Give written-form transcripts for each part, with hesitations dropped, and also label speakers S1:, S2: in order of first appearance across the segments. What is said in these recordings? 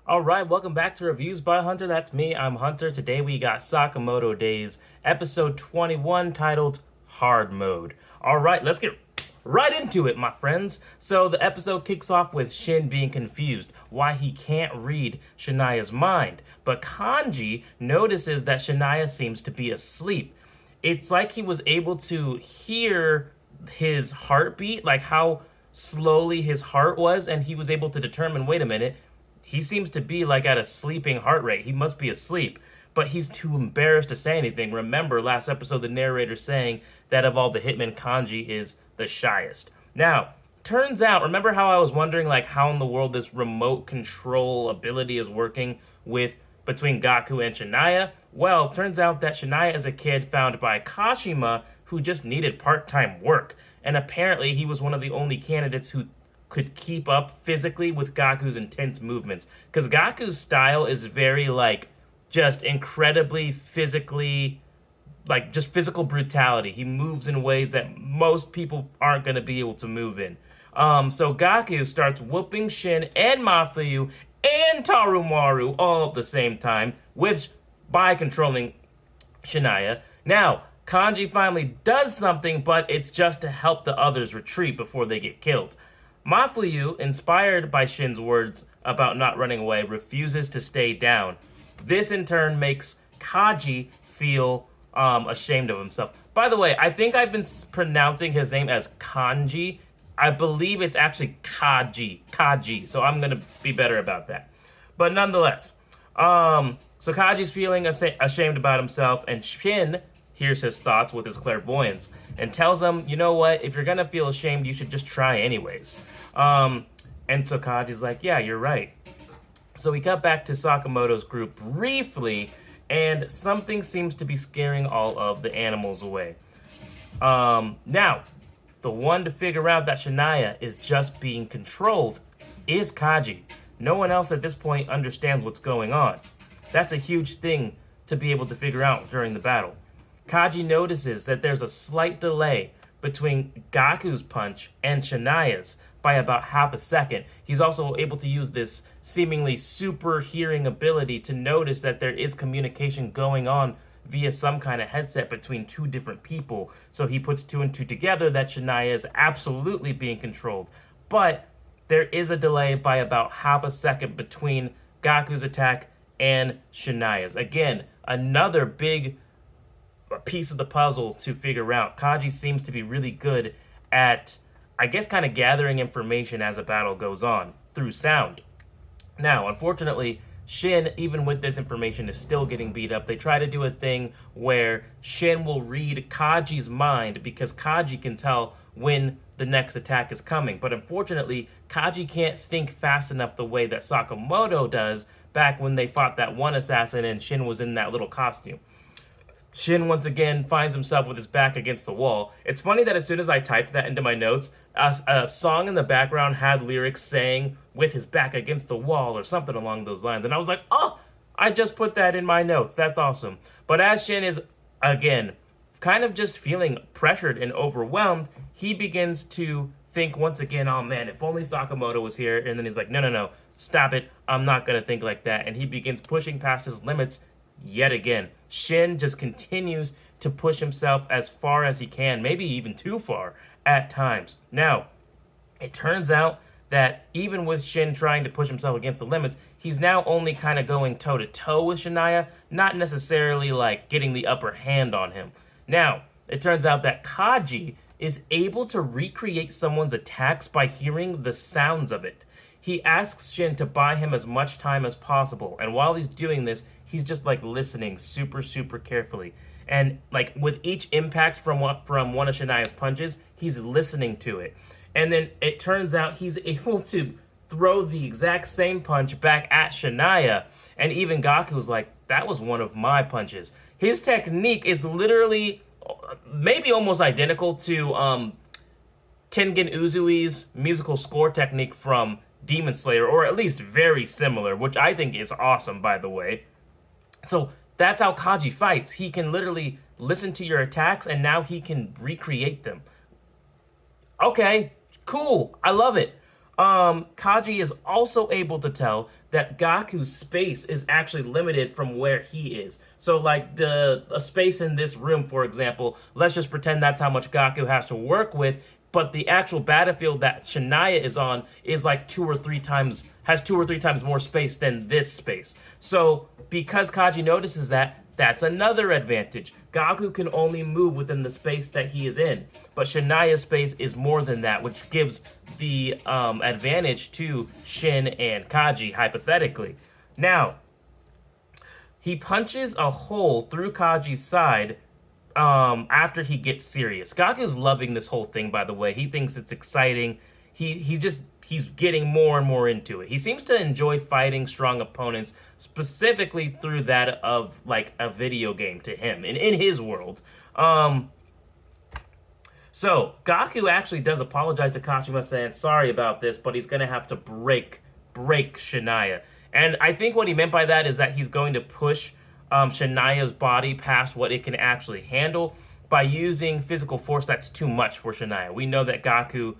S1: All right, welcome back to Reviews by Hunter. That's me. I'm Hunter. Today we got Sakomoto Days, episode 21, titled Hard Mode. All right, let's get right into it, my friends. So the episode kicks off with Shin being confused why he can't read Shania's mind, but Kanji notices that Shania seems to be asleep. It's like he was able to hear his heartbeat, like how slowly his heart was, and he was able to determine, wait a minute, he seems to be like at a sleeping heart rate. He must be asleep, but he's too embarrassed to say anything. Remember last episode, the narrator saying that of all the hitmen, Kanji is the shyest. Now, turns out, remember how I was wondering like how in the world this remote control ability is working with between Gaku and Shania? Well, turns out that Shania is a kid found by Kashima who just needed part-time work. And apparently he was one of the only candidates who could keep up physically with Gaku's intense movements. Because Gaku's style is very, like, just incredibly physically, like, just physical brutality. He moves in ways that most people aren't going to be able to move in. So Gaku starts whooping Shin and Mafuyu and Tarumaru all at the same time, by controlling Shania. Now, Kanji finally does something, but it's just to help the others retreat before they get killed. Mafuyu, inspired by Shin's words about not running away, refuses to stay down. This in turn makes Kaji feel ashamed of himself. By the way, I think I've been pronouncing his name as Kanji. I believe it's actually Kaji. So I'm gonna be better about that. But nonetheless, so Kaji's feeling ashamed about himself, and Shin hears his thoughts with his clairvoyance and tells him, you know what, if you're gonna feel ashamed, you should just try anyways. And so Kaji's like, yeah, you're right. So we cut back to Sakamoto's group briefly, and something seems to be scaring all of the animals away. Now, the one to figure out that Shania is just being controlled is Kaji. No one else at this point understands what's going on. That's a huge thing to be able to figure out during the battle. Kaji notices that there's a slight delay between Gaku's punch and Shania's by about half a second. He's also able to use this seemingly super hearing ability to notice that there is communication going on via some kind of headset between two different people. So he puts two and two together that Shania is absolutely being controlled. But there is a delay by about half a second between Gaku's attack and Shania's. Again, another big piece of the puzzle to figure out. Kaji seems to be really good at, I guess, kind of gathering information as a battle goes on through sound. Now, unfortunately, Shin, even with this information, is still getting beat up. They try to do a thing where Shin will read Kaji's mind because Kaji can tell when the next attack is coming. But unfortunately, Kaji can't think fast enough the way that Sakamoto does back when they fought that one assassin and Shin was in that little costume. Shin once again finds himself with his back against the wall. It's funny that as soon as I typed that into my notes, a song in the background had lyrics saying, with his back against the wall, or something along those lines. And I was like, oh, I just put that in my notes. That's awesome. But as Shin is, again, kind of just feeling pressured and overwhelmed, he begins to think once again, oh man, if only Sakamoto was here. And then he's like, no, stop it. I'm not going to think like that. And he begins pushing past his limits yet again. Shin just continues to push himself as far as he can, maybe even too far at times. Now, it turns out that even with Shin trying to push himself against the limits, he's now only kind of going toe-to-toe with Shania, not necessarily like getting the upper hand on him. Now, it turns out that Kaji is able to recreate someone's attacks by hearing the sounds of it. He asks Shin to buy him as much time as possible, and while he's doing this, he's just like listening super carefully. And like with each impact from one of Shania's punches, he's listening to it. And then it turns out he's able to throw the exact same punch back at Shania. And even Gaku's like, that was one of my punches. His technique is literally maybe almost identical to Tengen Uzui's musical score technique from Demon Slayer, or at least very similar, which I think is awesome, by the way. So that's how Kaji fights. He can literally listen to your attacks, and now he can recreate them. Okay, cool. I love it. Kaji is also able to tell that Gaku's space is actually limited from where he is. So, like the a space in this room, for example, let's just pretend that's how much Gaku has to work with. But the actual battlefield that Shania is on is like has 2 or 3 times more space than this space. So, because Kaji notices that, that's another advantage. Gaku can only move within the space that he is in, but Shania's space is more than that, which gives the advantage to Shin and Kaji, hypothetically. Now, he punches a hole through Kaji's side after he gets serious. Gaku's loving this whole thing, by the way. He thinks it's exciting. He's getting more and more into it. He seems to enjoy fighting strong opponents, specifically through that of like a video game to him and in his world. So Gaku actually does apologize to Kashima, saying sorry about this, but he's gonna have to break Shania. And I think what he meant by that is that he's going to push Shania's body past what it can actually handle by using physical force that's too much for Shania. We know that Gaku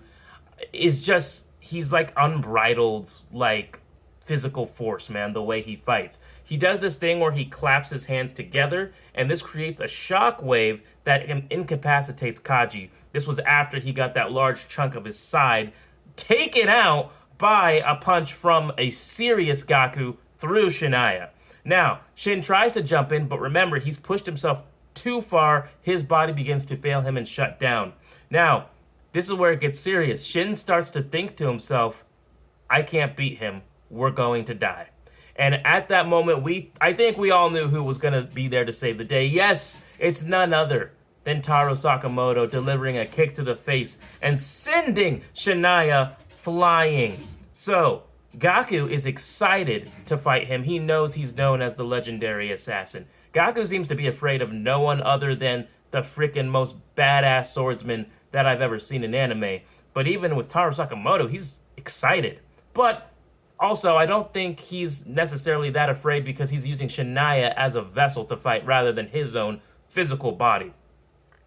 S1: is he's like unbridled, like physical force, man, the way he fights. He does this thing where he claps his hands together, and this creates a shock wave that incapacitates Kaji. This was after he got that large chunk of his side taken out by a punch from a serious Gaku through Shania. Now, Shin tries to jump in, but remember, he's pushed himself too far. His body begins to fail him and shut down. Now, this is where it gets serious. Shin starts to think to himself, I can't beat him. We're going to die. And at that moment, I think we all knew who was going to be there to save the day. Yes, it's none other than Taro Sakamoto delivering a kick to the face and sending Shania flying. So, Gaku is excited to fight him. He knows he's known as the legendary assassin. Gaku seems to be afraid of no one other than the freaking most badass swordsman that I've ever seen in anime. But even with Taro Sakamoto, he's excited. But also, I don't think he's necessarily that afraid because he's using Shania as a vessel to fight rather than his own physical body.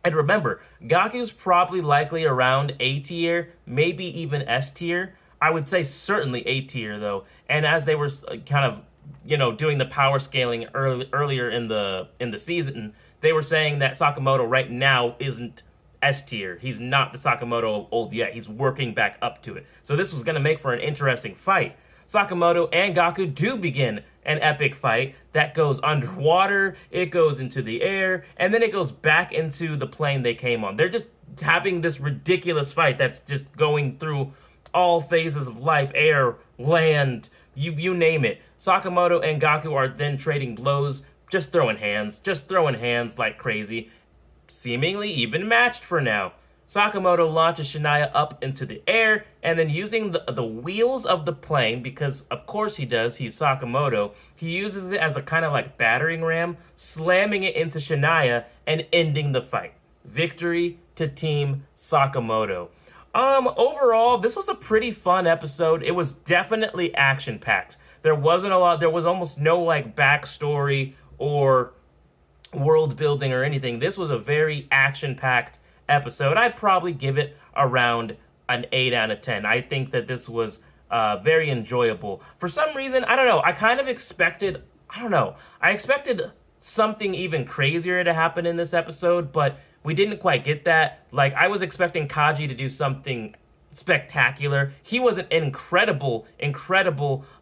S1: And remember, Gaku's probably likely around A tier, maybe even S tier. I would say certainly A tier though. And as they were kind of, doing the power scaling earlier in the season, they were saying that Sakamoto right now isn't S tier. He's not the Sakamoto of old yet. He's working back up to it. So this was going to make for an interesting fight. Sakamoto and Gaku do begin an epic fight that goes underwater, it goes into the air, and then it goes back into the plane they came on. They're just having this ridiculous fight that's just going through all phases of life, air, land, you name it. Sakamoto and Gaku are then trading blows, just throwing hands like crazy, seemingly even matched for now. Sakamoto launches Shania up into the air, and then using the wheels of the plane, because of course he does, he's Sakamoto, he uses it as a kind of like battering ram, slamming it into Shania and ending the fight. Victory to Team Sakamoto. Overall, this was a pretty fun episode. It was definitely action-packed. There was almost no like backstory or world building or anything. This was a very action-packed episode. I'd probably give it around an 8 out of 10. I think that this was very enjoyable. For some reason, I don't know, I expected something even crazier to happen in this episode, but we didn't quite get that. Like, I was expecting Kaji to do something spectacular. He was an incredible,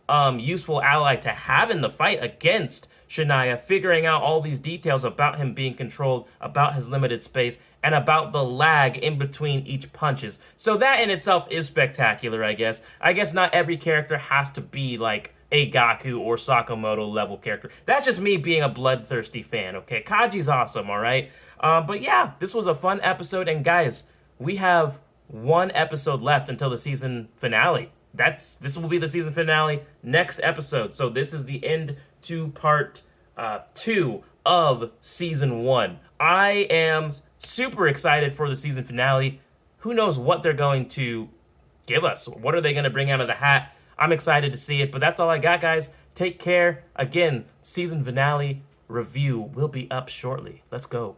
S1: useful ally to have in the fight against Shania, figuring out all these details about him being controlled, about his limited space, and about the lag in between each punches. So that in itself is spectacular, I guess. I guess not every character has to be like a Gaku or Sakamoto level character. That's just me being a bloodthirsty fan, okay? Kaji's awesome, alright? But yeah, this was a fun episode, and guys, we have one episode left until the season finale. This will be the season finale next episode. So this is the end to part 2 of season 1. I am super excited for the season finale. Who knows what they're going to give us? What are they going to bring out of the hat? I'm excited to see it, but that's all I got, guys. Take care. Again, season finale review will be up shortly. Let's go.